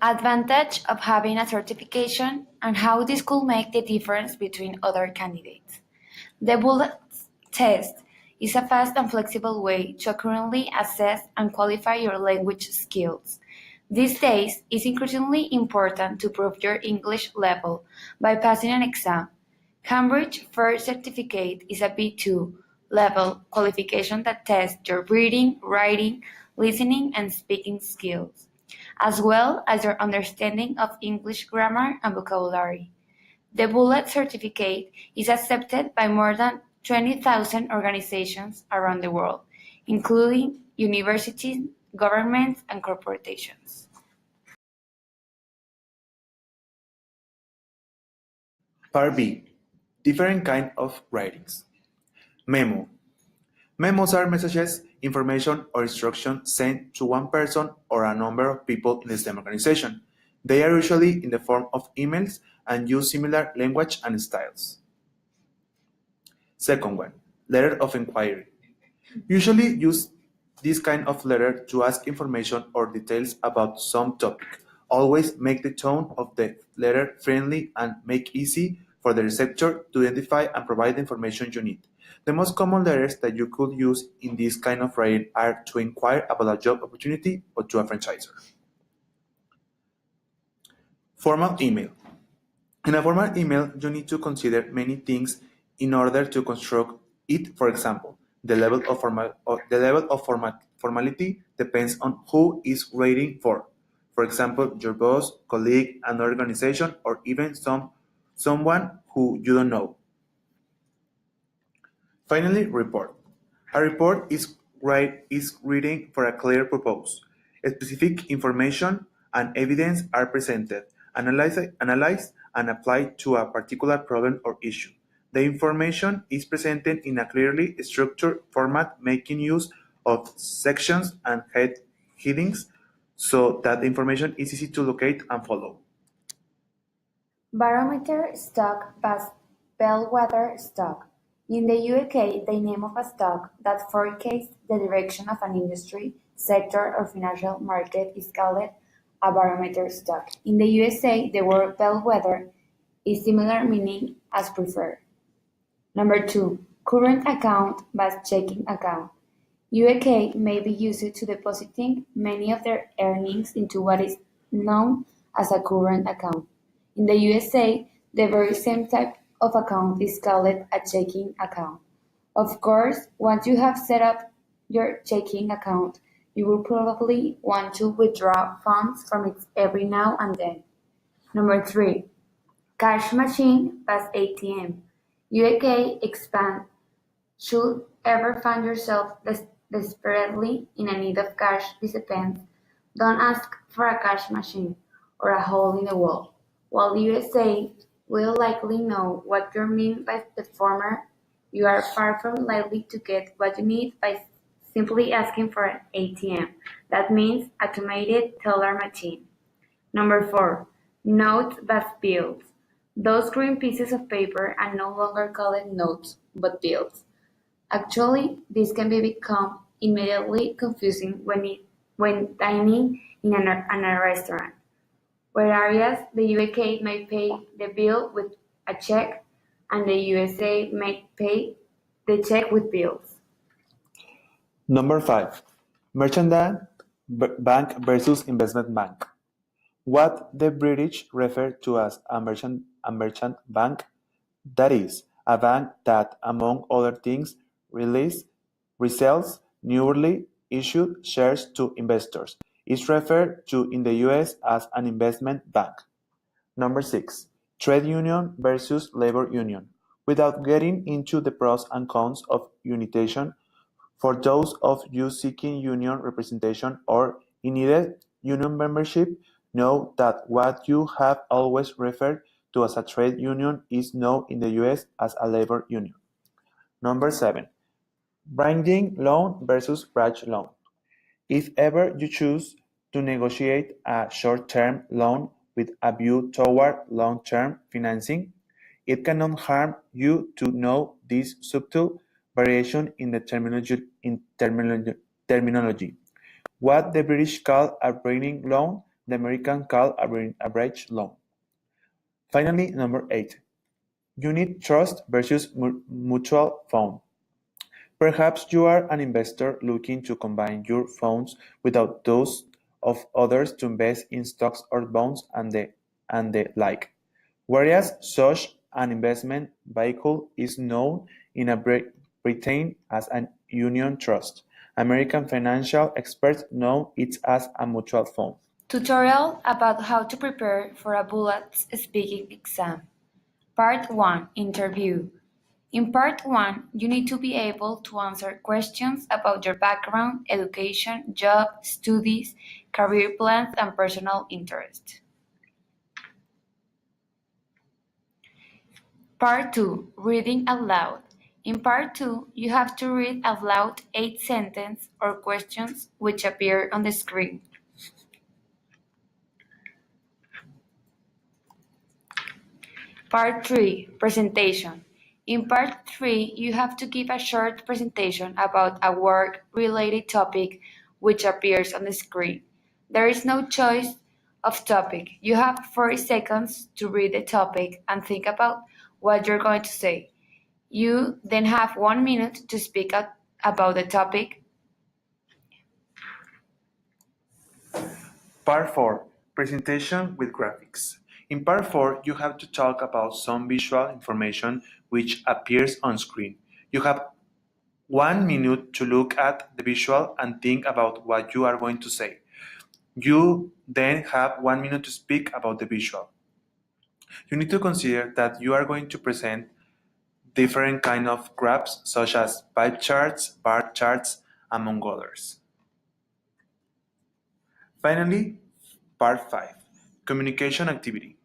Advantage of having a certification and how this could make the difference between other candidates. The Bulats test is a fast and flexible way to accurately assess and qualify your language skills. These days, it's increasingly important to prove your English level by passing an exam. Cambridge First Certificate is a B2 level qualification that tests your reading, writing, listening, and speaking skills, as well as your understanding of English grammar and vocabulary. The Bullet certificate is accepted by more than 20,000 organizations around the world, including universities, governments, and corporations. Part B. Different kind of writings. Memo. Memos are messages, information, or instructions sent to one person or a number of people in the same organization. They are usually in the form of emails and use similar language and styles. Second one, letter of inquiry. Usually use this kind of letter to ask information or details about some topic. Always make the tone of the letter friendly and make easy for the receptor to identify and provide the information you need. The most common letters that you could use in this kind of writing are to inquire about a job opportunity or to a franchisor. Formal email. In a formal email, you need to consider many things in order to construct it. For example, the level of formality depends on who is writing for. For example, your boss, colleague, another organization, or even someone who you don't know. Finally, report. A report is written for a clear purpose. Specific information and evidence are presented, analyzed, and applied to a particular problem or issue. The information is presented in a clearly structured format, making use of sections and headings so that the information is easy to locate and follow. Barometer stock vs. bellwether stock. In the UK, the name of a stock that forecasts the direction of an industry, sector, or financial market is called a barometer stock. In the USA, the word bellwether is similar meaning as preferred. Number 2. Current account vs. checking account. UK may be used to depositing many of their earnings into what is known as a current account. In the USA, the very same type of account is called a checking account. Of course, once you have set up your checking account, you will probably want to withdraw funds from it every now and then. Number 3. Cash machine vs. ATM. UK expand. Should ever find yourself desperately in a need of cash dispense, don't ask for a cash machine or a hole in the wall. While the USA will likely know what you mean by the former, you are far from likely to get what you need by simply asking for an ATM. That means automated teller machine. Number 4. Notes vs. bills. Those green pieces of paper are no longer called notes, but bills. Actually, this can become immediately confusing when dining in a restaurant, whereas the UK may pay the bill with a check and the USA may pay the check with bills. Number 5. Merchant bank versus investment bank. What the British refer to as a merchant bank, that is, a bank that, among other things, resells newly issued shares to investors, is referred to in the US as an investment bank. Number 6. Trade union versus labor union. Without getting into the pros and cons of unionization, for those of you seeking union representation or in needed union membership, know that what you have always referred to as a trade union is known in the US as a labor union. Number 7. Binding loan versus bridge loan. If ever you choose to negotiate a short-term loan with a view toward long-term financing, it cannot harm you to know this subtle variation in the terminology. What the British call a bridging loan, the American call a bridge loan. Finally, number 8. Unit trust versus mutual fund. Perhaps you are an investor looking to combine your funds without those of others to invest in stocks or bonds and the like. Whereas such an investment vehicle is known in Britain as an union trust. American financial experts know it as a mutual fund. Tutorial about how to prepare for a Bulats speaking exam. Part 1. Interview. In Part 1, you need to be able to answer questions about your background, education, job, studies, career plans, and personal interests. Part 2. Reading out loud. In Part 2, you have to read out loud 8 sentences or questions which appear on the screen. Part 3. Presentation. In Part 3, you have to give a short presentation about a work-related topic which appears on the screen. There is no choice of topic. You have 40 seconds to read the topic and think about what you're going to say. You then have 1 minute to speak about the topic. Part 4. Presentation with graphics. In Part 4, you have to talk about some visual information which appears on screen. You have 1 minute to look at the visual and think about what you are going to say. You then have 1 minute to speak about the visual. You need to consider that you are going to present different kind of graphs such as pie charts, bar charts, among others. Finally, Part 5. Communication activity.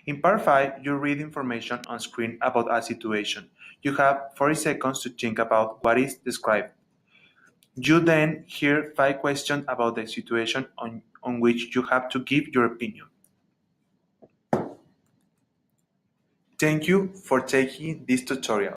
In Part 5, you read information on screen about a situation. You have 40 seconds to think about what is described. You then hear 5 questions about the situation on which you have to give your opinion. Thank you for taking this tutorial.